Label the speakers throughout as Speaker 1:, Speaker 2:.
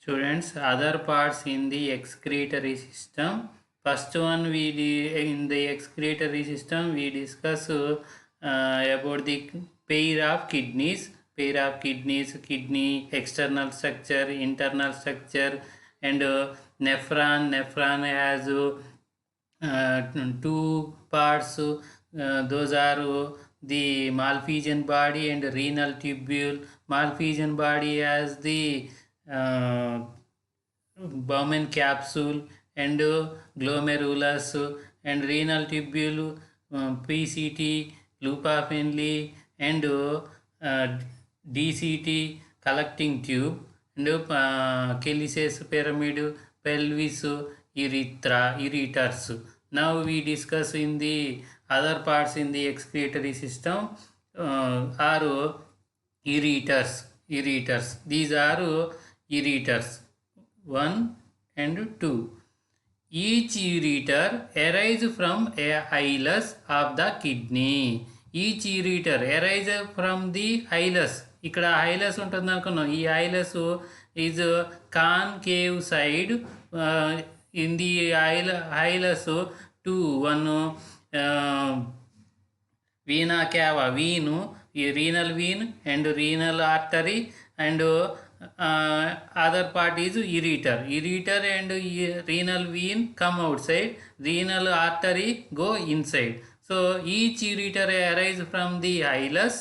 Speaker 1: Students, other parts in the excretory system. First one in the excretory system we discuss about the pair of kidneys. Kidney external structure, internal structure, and nephron. Nephron has two parts. Those are the Malpighian body and renal tubule. Malpighian body has the Bowman capsule and glomerulus and renal tubule, PCT, loop of Henle, and DCT, collecting tube, and calyces pyramid, pelvis, ureters. Now we discuss in the other parts in the excretory system are ureters. These are ureters 1 and 2. Each ureter arises from a hilus of the kidney. Each ureter arises from the hilus. ఇక్కడ హైలస్ ఉంటుంది అనుకున్నాం. ఈ hilus is concave side in the hilus 2 1 vena cava vein renal vein and renal artery, and other part is ureter and renal vein come outside, renal artery go inside. So each ureter arises from the hilus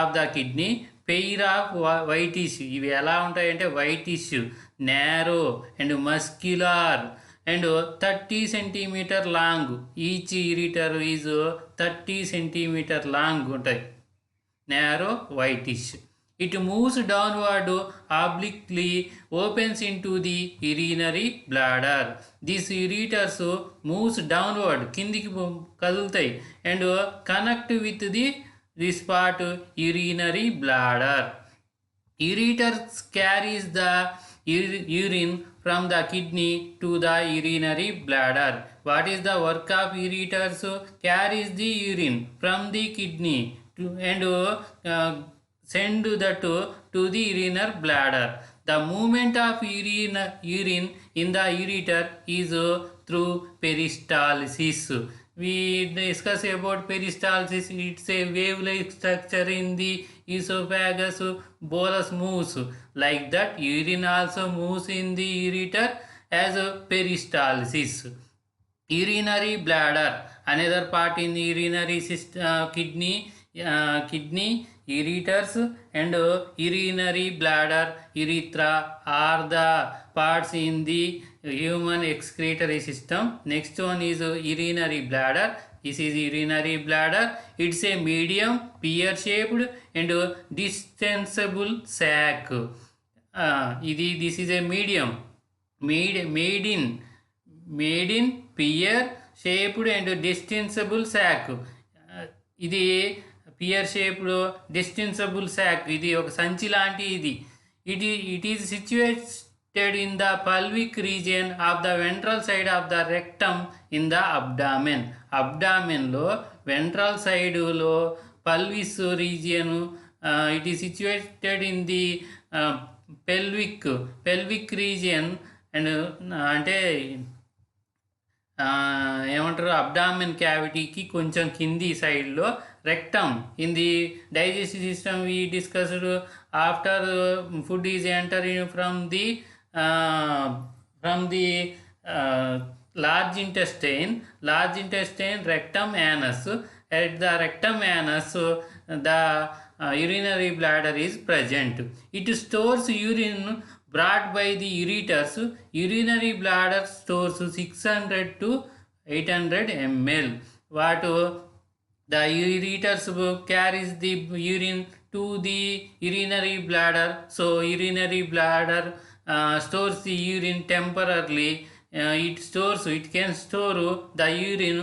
Speaker 1: of the kidney. Pair of white tissue, ఇవి ఎలా ఉంటాయంటే white tissue, narrow and muscular and 30 centimeter long. Each ureter is 30 centimeter long ఉంటాయి. Narrow whitish. It moves downward obliquely, opens into the urinary bladder. These ureters moves downward, కిందికి కదులుతాయి, and connect with this part urinary bladder. Ureters carries the urine from the kidney to the urinary bladder. What is the work of ureters? Carries the urine from the kidney and send that to the urinary bladder. The movement of urine in the ureter is through peristalsis. We discuss about peristalsis. It's a wave-like structure in the esophagus. Bolus moves like that. Urine also moves in the ureter as a peristalsis. Urinary bladder, another part in the urinary system, kidney, ureters, and urinary bladder, urethra are the parts in the human excretory system. Next one is urinary bladder. This is urinary bladder. It's a medium pear-shaped and distensible sac. This is a medium made in pear-shaped and distensible sac. ఇది pear shaped distensible sac. ఇది ఒక సంచి లాంటి ఇది. It is situated in the pelvic region of the ventral side of the rectum in the abdomen. అబ్డామెన్లో ventral సైడులో pelvis region. It is situated in the pelvic region. And అంటే ఏమంటారు, abdomen క్యావిటీకి కొంచెం కింది సైడ్లో rectum. In the digestive system we discussed after food is entering from the large intestine, rectum, anus. At the rectum anus the urinary bladder is present. It stores urine brought by the ureters. Urinary bladder stores 600 to 800 ml. What the ureters carries the urine to the urinary bladder. So urinary bladder stores the urine temporarily. It can store the urine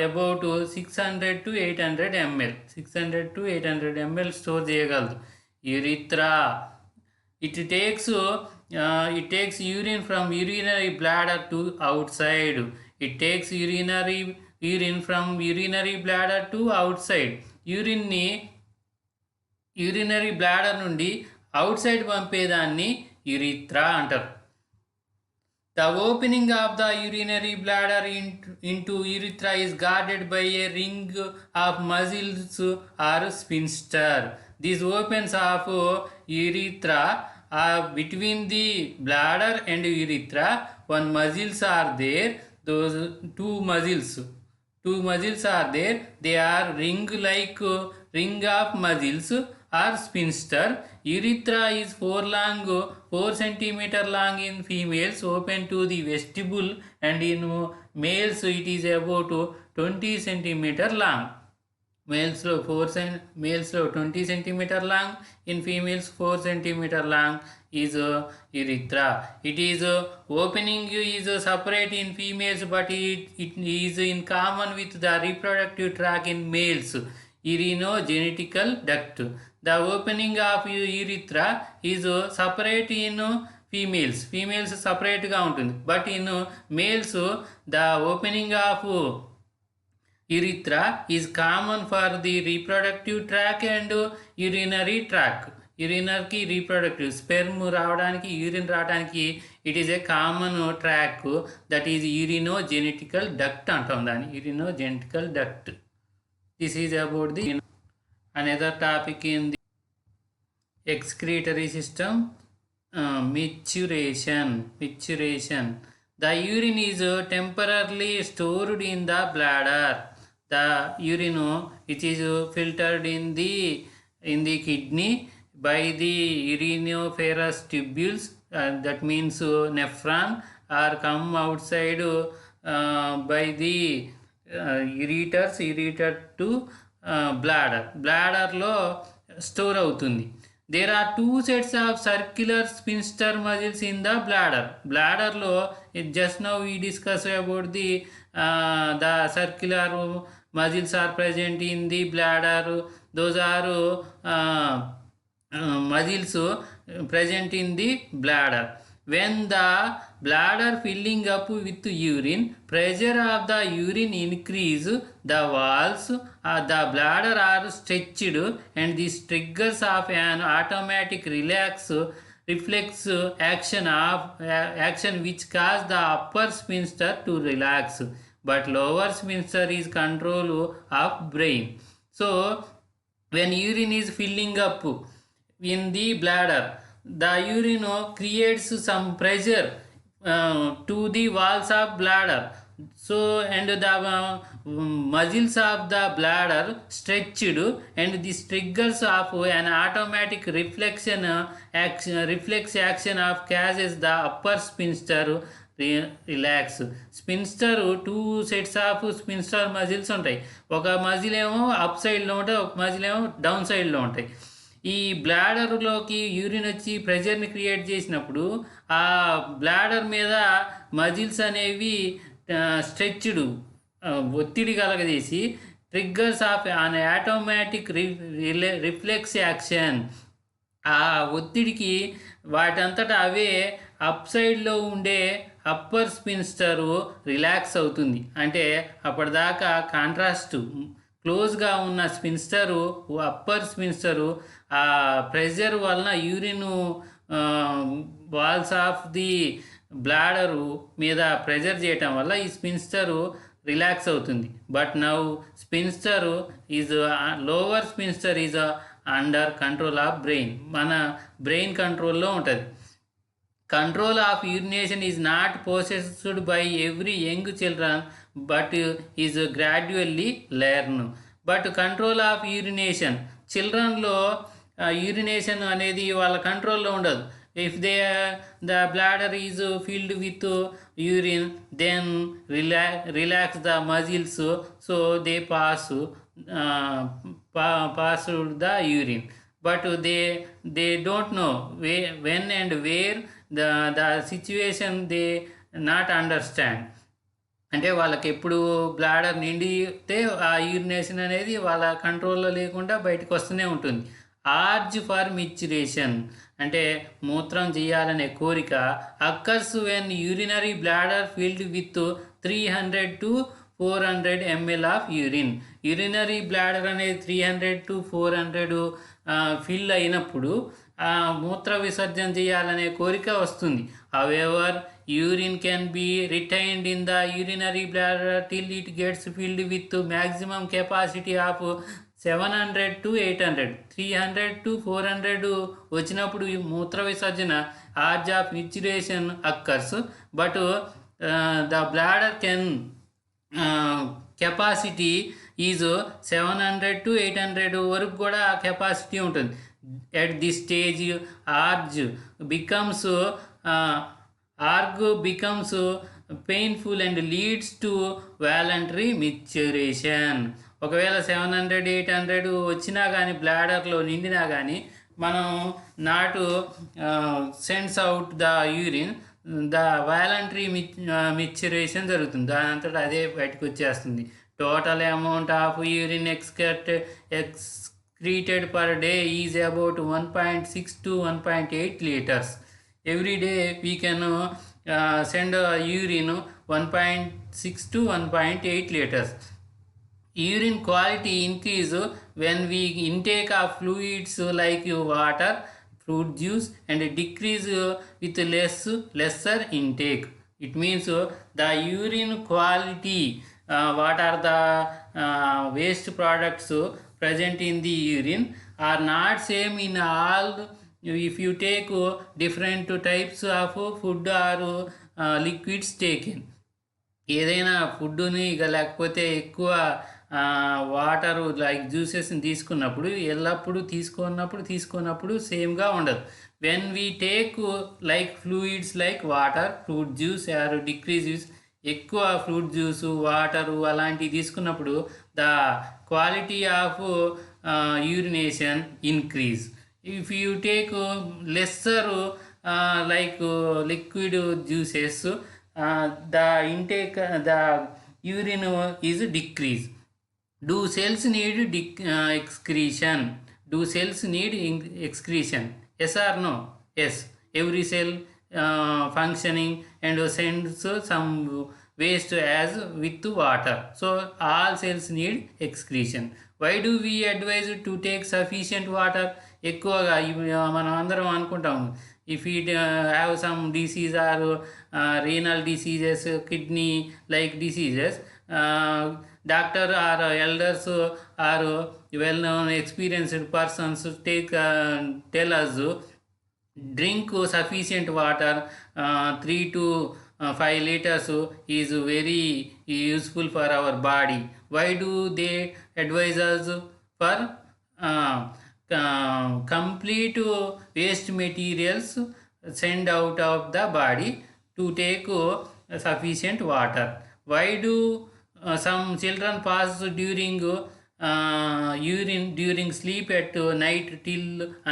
Speaker 1: about 600 to 800 ml. 600 to 800 ml store చేయగలదు. urethra, it takes urine from urinary bladder to outside. It takes urine from urinary bladder to outside. Urinary bladder నుండి out side పంపేదాన్ని యురిత్రా అంటారు. The opening of the urinary bladder into urethra is guarded by a ring of muscles or sphincter. These opens of urethra are between the bladder and urethra. One muscles are there. Those two muscles are there. They are ring-like ring of muscles or sphincter. Urethra is 4 centimeter long in females, open to the vestibule, and in males it is about 20 centimeter long. Males lo 20 centimeter long, in females 4 centimeter long is urethra. It is opening is separate in females, but it is in common with the reproductive tract in males. Urinogenital duct. The opening of urethra is separate in females separate గా ఉంటుంది, but in males the opening of urethra is common for the reproductive tract and urinary tract. యూరినరీకి reproductive sperm రావడానికి urine రావడానికి it is a common tract, that is urinogenital duct అంటాం దాన్ని, urinogenital duct. This is about the another topic in the excretory system. Maturation. The urine is temporarily stored in the bladder. The urine which is filtered in the kidney by the uriniferous tubules, that means nephron, or come outside by the ureter to bladder లో store అవుతుంది. There are 2 sets of circular sphincter muscles in the bladder. Bladder lo just now we discussed about the circular muscles are present in the bladder. Those are muscles present in the bladder. When the bladder filling up with urine, pressure of the urine increase, the walls of the bladder are stretched, and this triggers of an automatic reflex action which cause the upper sphincter to relax, but lower sphincter is control of brain. So when urine is filling up in the bladder, the urine creates some pressure to the walls of bladder, so and the muscles of the bladder stretched, and this triggers of an automatic reflex action of causes the upper sphincter relax. Sphincter 2 sets of sphincter muscles ఉంటాయి. ఒక muscle ఏమో up సైడ్లో ఉంటాయి, ఒక muscle ఏమో down సైడ్లో ఉంటాయి. ఈ బ్లాడర్లోకి యూరిన్ వచ్చి ప్రెషర్ని క్రియేట్ చేసినప్పుడు ఆ బ్లాడర్ మీద మజిల్స్ అనేవి స్ట్రెచ్డ్ ఒత్తిడి కలగజేసి triggers off an automatic reflex action, ఆ ఒత్తిడికి వాటంతటా అవే అప్ సైడ్లో ఉండే అప్పర్ స్పిన్స్టరు రిలాక్స్ అవుతుంది. అంటే అప్పటిదాకా కాంట్రాస్ట్ క్లోజ్గా ఉన్న స్పిన్స్టరు అప్పర్ స్పిన్స్టరు ఆ ప్రెషర్ వలన urine walls of the bladder మీద ప్రెషర్ చేయటం వల్ల ఈ స్పిన్స్టరు రిలాక్స్ అవుతుంది. But now sphincter is lower sphincter is under control of brain, మన బ్రెయిన్ కంట్రోల్లో ఉంటుంది. Control of urination is not possessed by every young children but is gradually learned. But control of urination, childrenలో urination అనేది వాళ్ళ కంట్రోల్లో ఉండదు. If the bladder is filled with urine, then relax the muscles, so they pass the urine. But they don't know when and where the situation they not understand. అంటే వాళ్ళకి ఎప్పుడు bladder నిండితే ఆ urination అనేది వాళ్ళ కంట్రోల్లో లేకుండా బయటకు వస్తూనే ఉంటుంది. ఆర్జ్ ఫర్ మిచ్యురేషన్ అంటే మూత్రం చేయాలనే కోరిక occurs when urinary bladder filled with 300 to 400 ml of urine. Urinary bladder అనేది 300 to 400 ఫిల్ అయినప్పుడు మూత్ర విసర్జన చేయాలనే కోరిక వస్తుంది. However urine can be retained in the urinary bladder till it gets filled with maximum capacity of 700 to 800, 300 to 400 వచ్చినప్పుడు ఈ మూత్ర విసర్జన urge of maturation occurs, but the bladder can capacity is 700 to 800 వరకు కూడా కెపాసిటీ ఉంటుంది. At this stage org becomes painful and leads to voluntary maturation. ఒకవేళ 700 800 వచ్చినా కానీ బ్లాడర్లో నిండినా కానీ మనం నాటు sends out the urine, the voluntary maturation జరుగుతుంది. దాని అంతటా అదే బయటకు వచ్చేస్తుంది. Total amount of urine excreted per day is about 1.6 to 1.8 liters. Every day we can send urine 1.6 to 1.8 liters. Urine quality increase when we intake of fluids like water, fruit juice, and decrease with lesser intake. It means the urine quality, what are the waste products present in the urine are not same in all. If you take different types of food or liquids taken, ఏదైనా ఫుడ్ని ఇక లేకపోతే ఎక్కువ water like జ్యూసెస్ని తీసుకున్నప్పుడు ఎల్లప్పుడూ తీసుకున్నప్పుడు సేమ్గా ఉండదు. When we take like fluids like water, fruit juice or decrease use, ఎక్కువ ఫ్రూట్ జ్యూసు వాటరు అలాంటివి తీసుకున్నప్పుడు the quality of urination increase. If you take lesser like liquid juices, the intake, the urine is decrease. Do cells need excretion? Do cells need excretion? Yes or no? Yes. Every cell functioning and sends some waste as with water. So all cells need excretion. Why do we advise to take sufficient water? ఎక్కువగా మనం అందరం అనుకుంటాము, if we have some disease or renal diseases, kidney like diseases, doctor or elders or well-known experienced persons tell us drink sufficient water, 3 to 5 liters is very useful for our body. Why do they advise us? For complete waste materials send out of the body to take sufficient water. Why do some children pass urine during sleep at night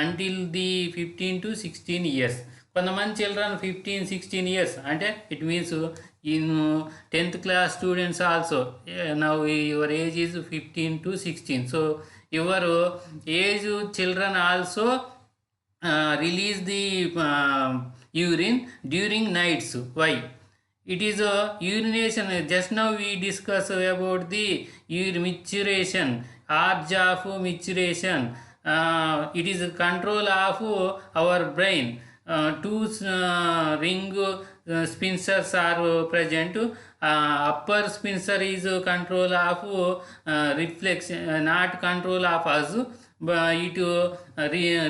Speaker 1: until the 15 to 16 years? కొంతమంది children 15-16 years, అంటే it means in 10th class students also now your age is 15 to 16. So your age children also release the urine during nights. Why? It is a urination. Just now we discussed about the maturation, urge of maturation. It is a control of our brain. Two ring sphincters are present. Upper sphincter is control of reflex, not control of us. It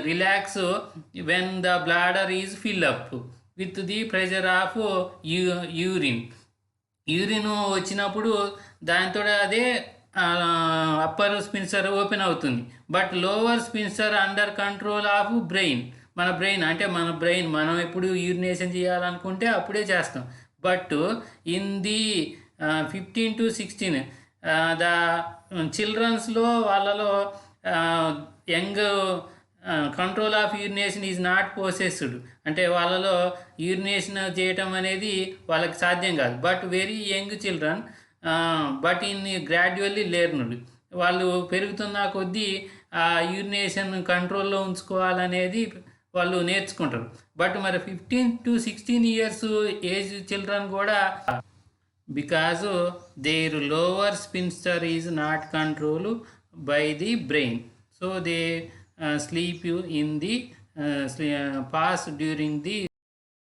Speaker 1: relax when the bladder is filled up with the pressure of urine. Urine వచ్చినప్పుడు దాంతో అదే upper sphincter open అవుతుంది. But lower sphincter under control of brain. మన brain మనం ఎప్పుడు urination చేయాలనుకుంటే అప్పుడే చేస్తాం. But in the 15 to 16 the చిల్డ్రన్స్లో వాళ్ళలో young control of urination is not possessed. అంటే వాళ్ళలో యూరినేషన్ చేయటం అనేది వాళ్ళకి సాధ్యం కాదు. But very young children, but in gradually learned, వాళ్ళు పెరుగుతున్న కొద్దీ ఆ యూరినేషన్ కంట్రోల్లో ఉంచుకోవాలనేది వాళ్ళు నేర్చుకుంటారు. బట్ మరి 15 to 16 years ఏజ్ చిల్డ్రన్ కూడా because their lower sphincter is not control by the brain, so they sleep you in the pass during the